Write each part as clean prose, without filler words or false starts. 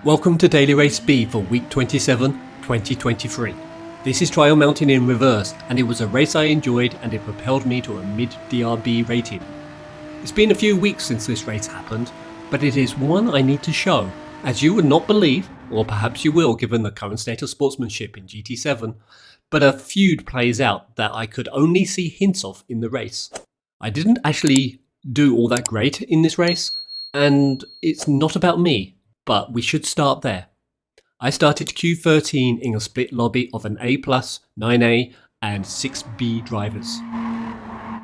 Welcome to Daily Race B for week 27, 2023. This is Trial Mountain in reverse, and it was a race I enjoyed and it propelled me to a mid-DRB rating. It's been a few weeks since this race happened, but it is one I need to show, as you would not believe, or perhaps you will given the current state of sportsmanship in GT7, but a feud plays out that I could only see hints of in the race. I didn't actually do all that great in this race, and it's not about me. But we should start there. I started Q13 in a split lobby of an A+, 9A and 6B drivers.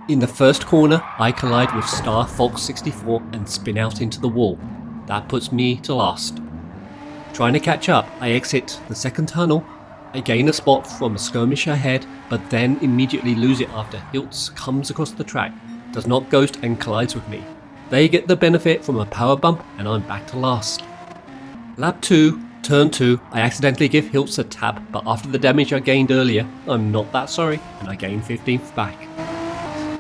In the first corner, I collide with Star Fox 64 and spin out into the wall. That puts me to last. Trying to catch up, I exit the second tunnel. I gain a spot from a skirmish ahead, but then immediately lose it after Hiltz comes across the track, does not ghost and collides with me. They get the benefit from a power bump and I'm back to last. Lap 2, turn 2, I accidentally give Hiltz a tap, but after the damage I gained earlier, I'm not that sorry, and I gain 15th back.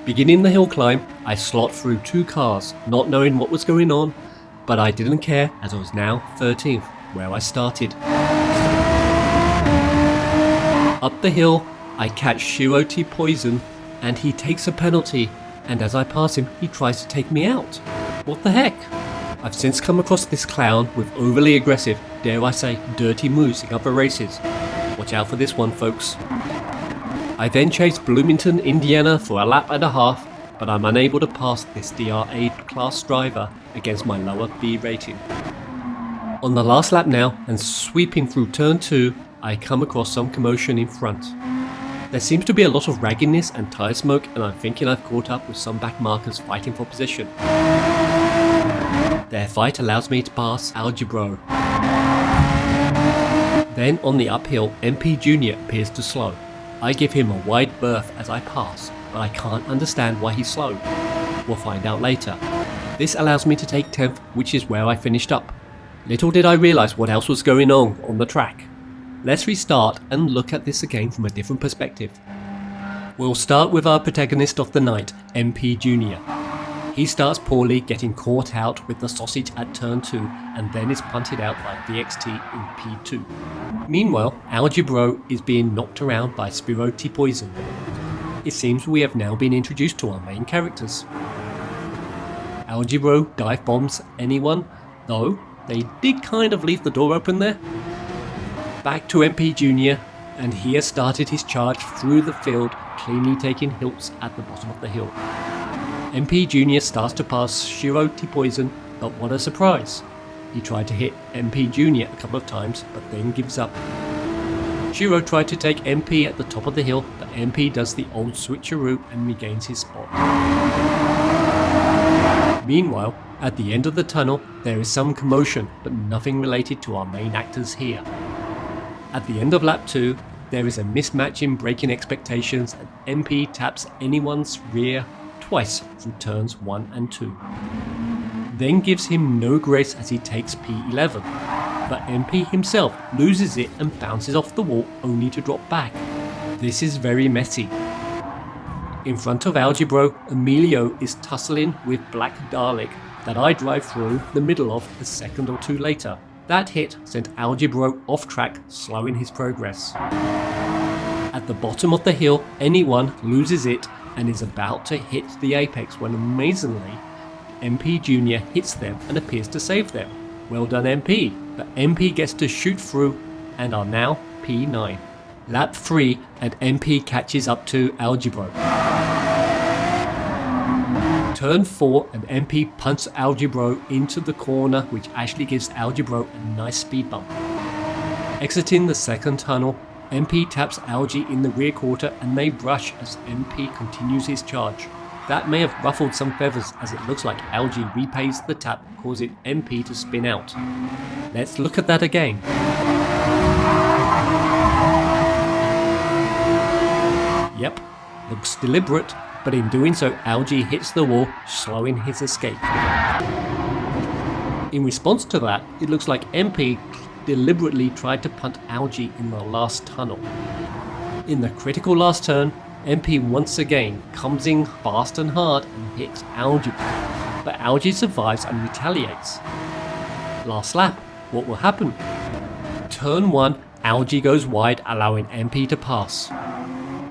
Beginning the hill climb, I slot through two cars, not knowing what was going on, but I didn't care as I was now 13th, where I started. Up the hill, I catch Shiroti Poison, and he takes a penalty, and as I pass him, he tries to take me out. What the heck? I've since come across this clown with overly aggressive, dare I say, dirty moves in other races. Watch out for this one, folks. I then chase Bloomington, Indiana for a lap and a half, but I'm unable to pass this DR8 class driver against my lower B rating. On the last lap now, and sweeping through turn 2, I come across some commotion in front. There seems to be a lot of ragginess and tyre smoke, and I'm thinking I've caught up with some back markers fighting for position. Their fight allows me to pass Algebro. Then on the uphill, MP Jr. appears to slow. I give him a wide berth as I pass, but I can't understand why he's slow. We'll find out later. This allows me to take 10th, which is where I finished up. Little did I realise what else was going on the track. Let's restart and look at this again from a different perspective. We'll start with our protagonist of the night, MP Jr. He starts poorly, getting caught out with the sausage at turn 2 and then is punted out by VXT in P2. Meanwhile, Algebro is being knocked around by Shiroti Poison. It seems we have now been introduced to our main characters. Algebro dive bombs anyone, though they did kind of leave the door open there. Back to MP Jr. and he has started his charge through the field, cleanly taking Hiltz at the bottom of the hill. MP Jr. starts to pass Shiroti Poison, but what a surprise. He tried to hit MP Jr. a couple of times, but then gives up. Shiro tried to take MP at the top of the hill, but MP does the old switcheroo and regains his spot. Meanwhile, at the end of the tunnel, there is some commotion, but nothing related to our main actors here. At the end of lap 2, there is a mismatch in braking expectations and MP taps anyone's rear twice through turns 1 and 2. Then gives him no grace as he takes P11, but MP himself loses it and bounces off the wall only to drop back. This is very messy. In front of Algebro, Emilio is tussling with Black Dalek that I drive through the middle of a second or two later. That hit sent Algebro off track, slowing his progress. At the bottom of the hill, anyone loses it and is about to hit the apex when amazingly, MP Jr. hits them and appears to save them. Well done MP, but MP gets to shoot through and are now P9. Lap 3 and MP catches up to Algebro. Turn 4 and MP punts Algebro into the corner, which actually gives Algebro a nice speed bump. Exiting the second tunnel, MP taps Algie in the rear quarter and they brush as MP continues his charge. That may have ruffled some feathers as it looks like Algie repays the tap, causing MP to spin out. Let's look at that again. Yep, looks deliberate, but in doing so Algie hits the wall, slowing his escape. In response to that, it looks like MP deliberately tried to punt Algie in the last tunnel. In the critical last turn, MP once again comes in fast and hard and hits Algie, but Algie survives and retaliates. Last lap, what will happen? Turn 1, Algae goes wide, allowing MP to pass.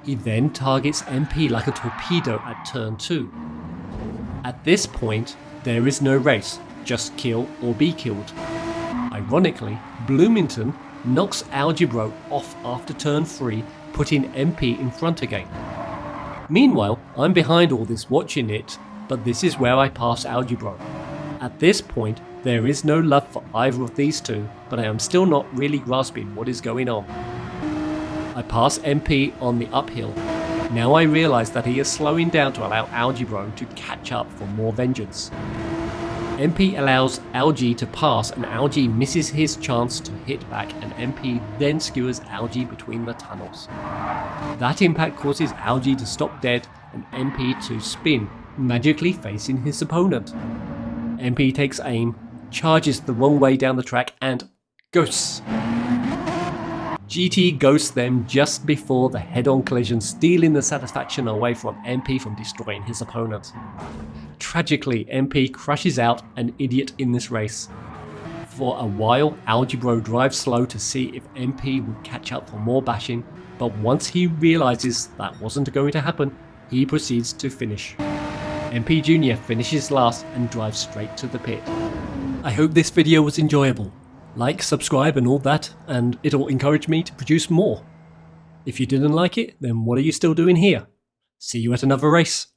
He then targets MP like a torpedo at turn 2. At this point, there is no race, just kill or be killed. Ironically, Bloomington knocks Algebro off after turn 3, putting MP in front again. Meanwhile, I'm behind all this watching it, but this is where I pass Algebro. At this point, there is no love for either of these two, but I am still not really grasping what is going on. I pass MP on the uphill. Now I realise that he is slowing down to allow Algebro to catch up for more vengeance. MP allows Algae to pass and Algae misses his chance to hit back, and MP then skewers Algae between the tunnels. That impact causes Algae to stop dead and MP to spin, magically facing his opponent. MP takes aim, charges the wrong way down the track and ghosts. GT ghosts them just before the head-on collision, stealing the satisfaction away from MP from destroying his opponent. Tragically, MP crashes out, an idiot in this race. For a while, Algebro drives slow to see if MP would catch up for more bashing, but once he realises that wasn't going to happen, he proceeds to finish. MP Jr. finishes last and drives straight to the pit. I hope this video was enjoyable. Like, subscribe and all that, and it'll encourage me to produce more. If you didn't like it, then what are you still doing here? See you at another race.